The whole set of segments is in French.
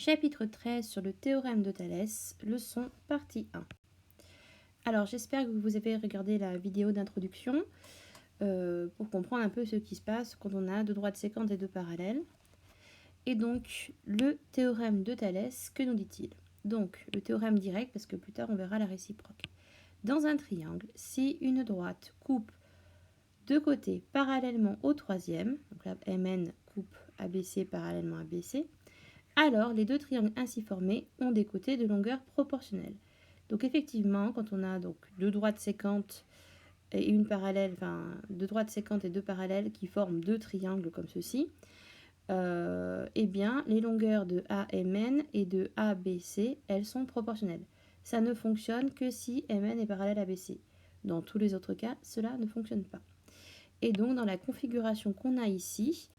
Chapitre 13 sur le théorème de Thalès, leçon partie 1. Alors j'espère que vous avez regardé la vidéo d'introduction pour comprendre un peu ce qui se passe quand on a deux droites séquentes et deux parallèles. Et donc le théorème de Thalès, que nous dit-il? Donc le théorème direct, parce que plus tard on verra la réciproque. Dans un triangle, si une droite coupe deux côtés parallèlement au troisième, donc là MN coupe ABC parallèlement à BC, alors les deux triangles ainsi formés ont des côtés de longueur proportionnelle. Donc effectivement, quand on a donc deux droites séquentes et une parallèle, enfin deux droites séquentes et deux parallèles qui forment deux triangles comme ceci, eh bien les longueurs de AMN et de ABC, elles sont proportionnelles. Ça ne fonctionne que si MN est parallèle à BC. Dans tous les autres cas, cela ne fonctionne pas. Et donc dans la configuration qu'on a ici,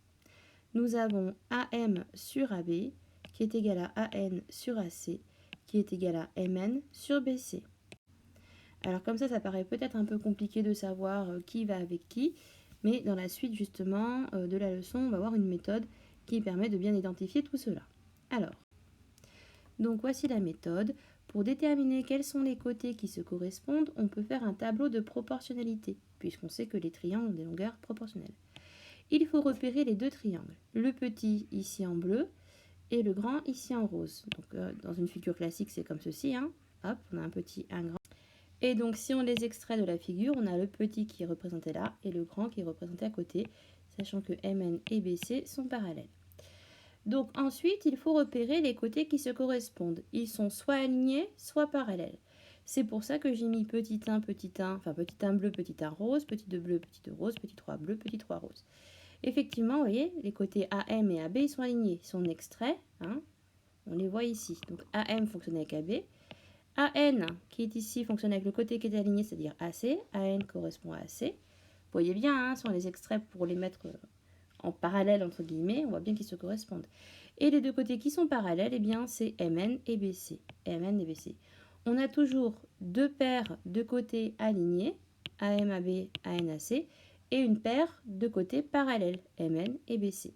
nous avons AM sur AB qui est égal à AN sur AC qui est égal à MN sur BC. Alors comme ça paraît peut-être un peu compliqué de savoir qui va avec qui, mais dans la suite justement de la leçon, on va voir une méthode qui permet de bien identifier tout cela. Alors, donc voici la méthode. Pour déterminer quels sont les côtés qui se correspondent, on peut faire un tableau de proportionnalité, puisqu'on sait que les triangles ont des longueurs proportionnelles. Il faut repérer les deux triangles, le petit ici en bleu et le grand ici en rose. Donc dans une figure classique, c'est comme ceci, hein. Hop, on a un petit, un grand. Et donc si on les extrait de la figure, on a le petit qui est représenté là et le grand qui est représenté à côté, sachant que MN et BC sont parallèles. Donc ensuite, il faut repérer les côtés qui se correspondent. Ils sont soit alignés, soit parallèles. C'est pour ça que j'ai mis petit 1, enfin petit 1 bleu, petit 1 rose, petit 2 bleu, petit 2 rose, petit 3 bleu, petit 3 rose. Effectivement, vous voyez, les côtés AM et AB, ils sont alignés, ils sont extraits, hein, on les voit ici. Donc AM fonctionne avec AB. AN, qui est ici, fonctionne avec le côté qui est aligné, c'est-à-dire AC. AN correspond à AC. Vous voyez bien, hein, si on les extrait pour les mettre en parallèle, entre guillemets, on voit bien qu'ils se correspondent. Et les deux côtés qui sont parallèles, eh bien, c'est MN et BC. MN et BC. On a toujours deux paires de côtés alignés, AMAB, ANAC, et une paire de côtés parallèles, MN et BC.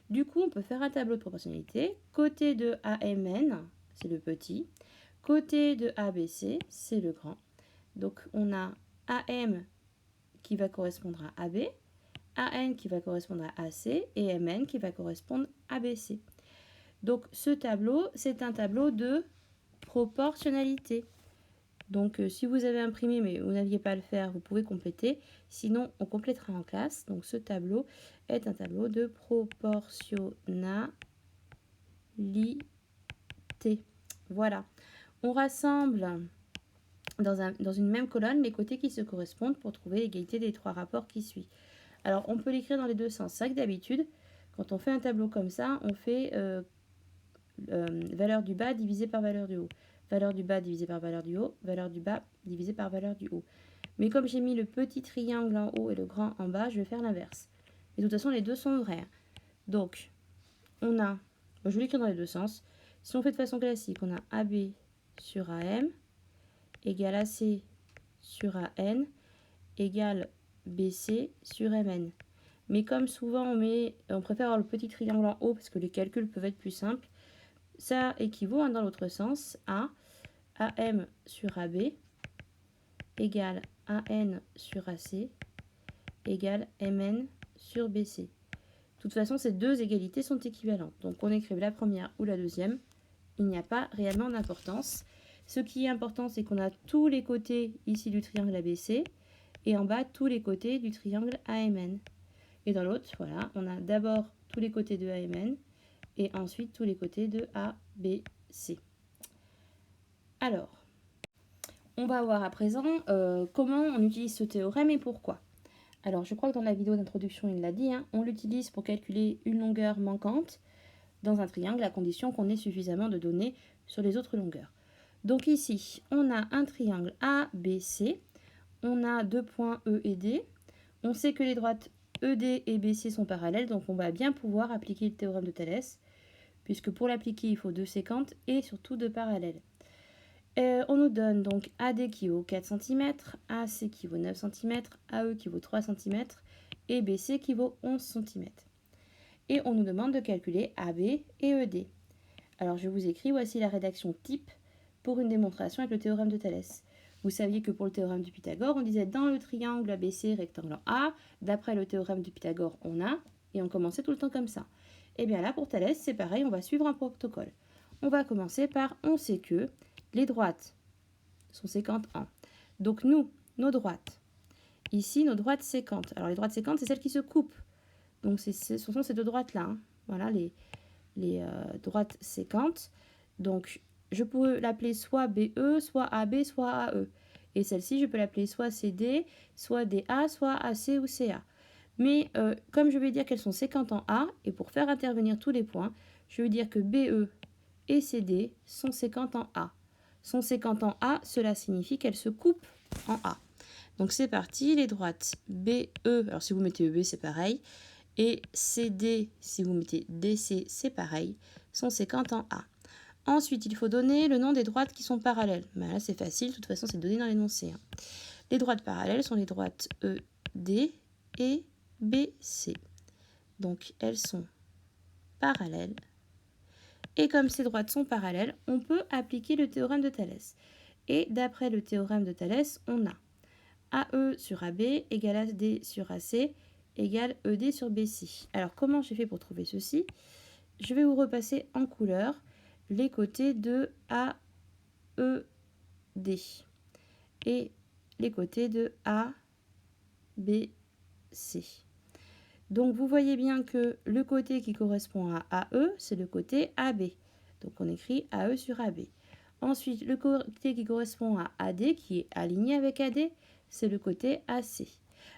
Du coup, on peut faire un tableau de proportionnalité. Côté de AMN, c'est le petit. Côté de ABC, c'est le grand. Donc, on a AM qui va correspondre à AB, AN qui va correspondre à AC et MN qui va correspondre à BC. Donc, ce tableau, c'est un tableau de proportionnalité. Donc, si vous avez imprimé mais vous n'aviez pas à le faire, vous pouvez compléter. Sinon, on complétera en classe. Donc, ce tableau est un tableau de proportionnalité. Voilà. On rassemble dans une même colonne les côtés qui se correspondent pour trouver l'égalité des trois rapports qui suivent. Alors, on peut l'écrire dans les deux sens. C'est vrai que d'habitude, quand on fait un tableau comme ça, on fait valeur du bas divisé par valeur du haut. Valeur du bas divisé par valeur du haut, valeur du bas divisé par valeur du haut. Mais comme j'ai mis le petit triangle en haut et le grand en bas, je vais faire l'inverse. Et de toute façon, les deux sont vrais. Donc, on a, je vais l'écrire dans les deux sens. Si on fait de façon classique, on a AB sur AM égale AC sur AN égale BC sur MN. Mais comme souvent on préfère avoir le petit triangle en haut parce que les calculs peuvent être plus simples, ça équivaut dans l'autre sens à AM sur AB égale AN sur AC égale MN sur BC. De toute façon, ces deux égalités sont équivalentes. Donc on écrive la première ou la deuxième. Il n'y a pas réellement d'importance. Ce qui est important, c'est qu'on a tous les côtés ici du triangle ABC et en bas tous les côtés du triangle AMN. Et dans l'autre, voilà, on a d'abord tous les côtés de AMN et ensuite tous les côtés de ABC. Alors, on va voir à présent comment on utilise ce théorème et pourquoi. Alors, je crois que dans la vidéo d'introduction, il l'a dit, hein, on l'utilise pour calculer une longueur manquante dans un triangle à condition qu'on ait suffisamment de données sur les autres longueurs. Donc ici, on a un triangle ABC, on a deux points E et D, on sait que les droites ED et BC sont parallèles, donc on va bien pouvoir appliquer le théorème de Thalès, puisque pour l'appliquer, il faut deux séquentes et surtout deux parallèles. On nous donne donc AD qui vaut 4 cm, AC qui vaut 9 cm, AE qui vaut 3 cm et BC qui vaut 11 cm. Et on nous demande de calculer AB et ED. Alors je vous écris, voici la rédaction type pour une démonstration avec le théorème de Thalès. Vous saviez que pour le théorème du Pythagore, on disait dans le triangle ABC rectangle A, d'après le théorème du Pythagore, on a, et on commençait tout le temps comme ça. Et bien là, pour Thalès, c'est pareil, on va suivre un protocole. On va commencer par, on sait que les droites sont séquentes en. Donc nous, nos droites, ici, nos droites séquentes. Alors les droites séquentes, c'est celles qui se coupent. Donc ce sont ces deux droites-là. Hein. Voilà les droites séquentes. Donc je peux l'appeler soit BE, soit AB, soit AE. Et celle-ci, je peux l'appeler soit CD, soit DA, soit AC ou CA. Mais comme je vais dire qu'elles sont séquentes en A, et pour faire intervenir tous les points, je veux dire que BE et CD sont séquentes en A. Sont séquentes en A, cela signifie qu'elles se coupent en A. Donc c'est parti, les droites BE, alors si vous mettez EB c'est pareil, et CD, si vous mettez DC c'est pareil, sont séquentes en A. Ensuite, il faut donner le nom des droites qui sont parallèles. Ben là c'est facile, de toute façon c'est donné dans l'énoncé. Hein. Les droites parallèles sont les droites ED et BC. Donc elles sont parallèles. Et comme ces droites sont parallèles, on peut appliquer le théorème de Thalès. Et d'après le théorème de Thalès, on a AE sur AB égale AD sur AC égale ED sur BC. Alors comment j'ai fait pour trouver ceci? Je vais vous repasser en couleur les côtés de AED et les côtés de ABC. Donc vous voyez bien que le côté qui correspond à AE, c'est le côté AB. Donc on écrit AE sur AB. Ensuite, le côté qui correspond à AD, qui est aligné avec AD, c'est le côté AC.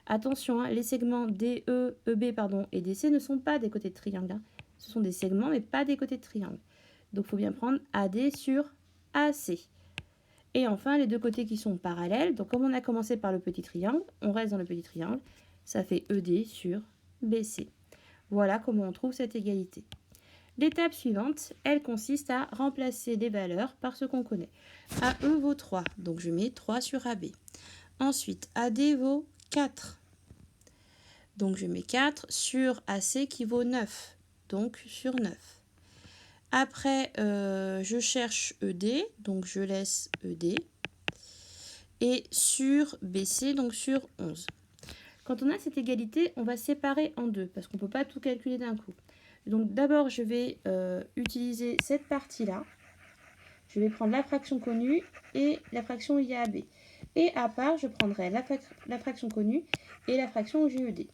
Attention, hein, les segments DE, EB et DC ne sont pas des côtés de triangle. Hein. Ce sont des segments, mais pas des côtés de triangle. Donc il faut bien prendre AD sur AC. Et enfin, les deux côtés qui sont parallèles. Donc comme on a commencé par le petit triangle, on reste dans le petit triangle. Ça fait ED sur BC. Voilà comment on trouve cette égalité. L'étape suivante, elle consiste à remplacer les valeurs par ce qu'on connaît. AE vaut 3, donc je mets 3 sur AB. Ensuite, AD vaut 4. Donc je mets 4 sur AC qui vaut 9, donc sur 9. Après, je cherche ED, donc je laisse ED. Et sur BC, donc sur 11. Quand on a cette égalité, on va séparer en deux, parce qu'on ne peut pas tout calculer d'un coup. Donc d'abord, je vais utiliser cette partie-là. Je vais prendre la fraction connue et la fraction IAB. Et à part, je prendrai la fraction connue et la fraction GED.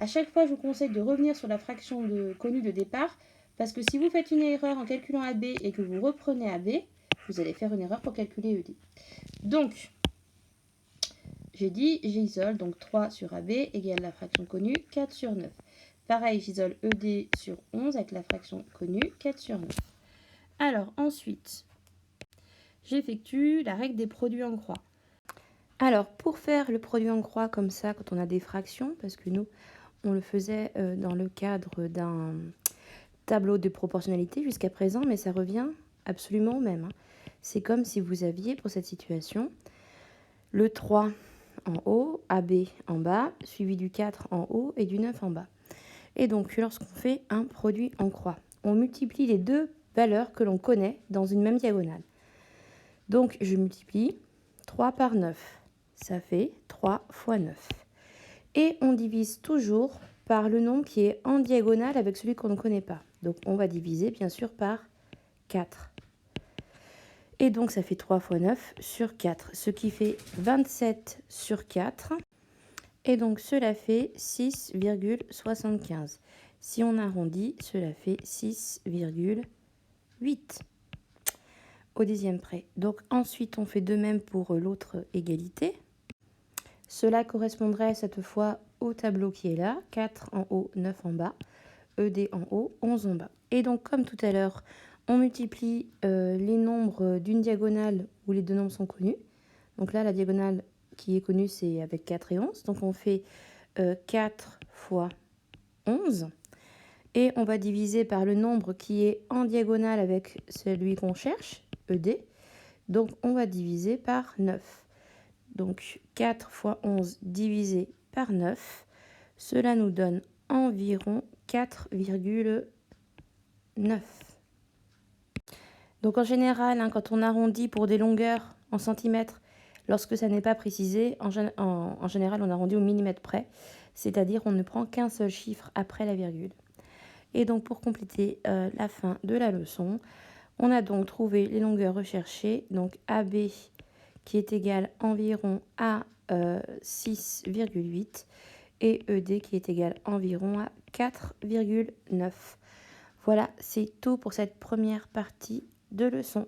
À chaque fois, je vous conseille de revenir sur la fraction connue de départ, parce que si vous faites une erreur en calculant AB et que vous reprenez AB, vous allez faire une erreur pour calculer ED. Donc, j'ai dit, j'isole, donc 3 sur AB égale la fraction connue, 4 sur 9. Pareil, j'isole ED sur 11 avec la fraction connue, 4 sur 9. Alors, ensuite, j'effectue la règle des produits en croix. Alors, pour faire le produit en croix comme ça, quand on a des fractions, parce que nous, on le faisait dans le cadre d'un tableau de proportionnalité jusqu'à présent, mais ça revient absolument au même. Hein. C'est comme si vous aviez, pour cette situation, le 3 en haut, AB en bas, suivi du 4 en haut et du 9 en bas. Et donc, lorsqu'on fait un produit en croix, on multiplie les deux valeurs que l'on connaît dans une même diagonale. Donc, je multiplie 3 par 9. Ça fait 3 fois 9. Et on divise toujours par le nombre qui est en diagonale avec celui qu'on ne connaît pas. Donc, on va diviser, bien sûr, par 4. Et donc, ça fait 3 fois 9 sur 4, ce qui fait 27 sur 4. Et donc, cela fait 6,75. Si on arrondit, cela fait 6,8 au dixième près. Donc, ensuite, on fait de même pour l'autre égalité. Cela correspondrait cette fois au tableau qui est là. 4 en haut, 9 en bas. ED en haut, 11 en bas. Et donc, comme tout à l'heure, on multiplie les nombres d'une diagonale où les deux nombres sont connus. Donc là, la diagonale qui est connue, c'est avec 4 et 11. Donc on fait 4 fois 11. Et on va diviser par le nombre qui est en diagonale avec celui qu'on cherche, ED. Donc on va diviser par 9. Donc 4 fois 11 divisé par 9. Cela nous donne environ 4,9. Donc en général, hein, quand on arrondit pour des longueurs en centimètres, lorsque ça n'est pas précisé, en général, on arrondit au millimètre près, c'est-à-dire on ne prend qu'un seul chiffre après la virgule. Et donc pour compléter la fin de la leçon, on a donc trouvé les longueurs recherchées, donc AB qui est égal environ à 6,8 et ED qui est égal environ à 4,9. Voilà, c'est tout pour cette première partie de leçon.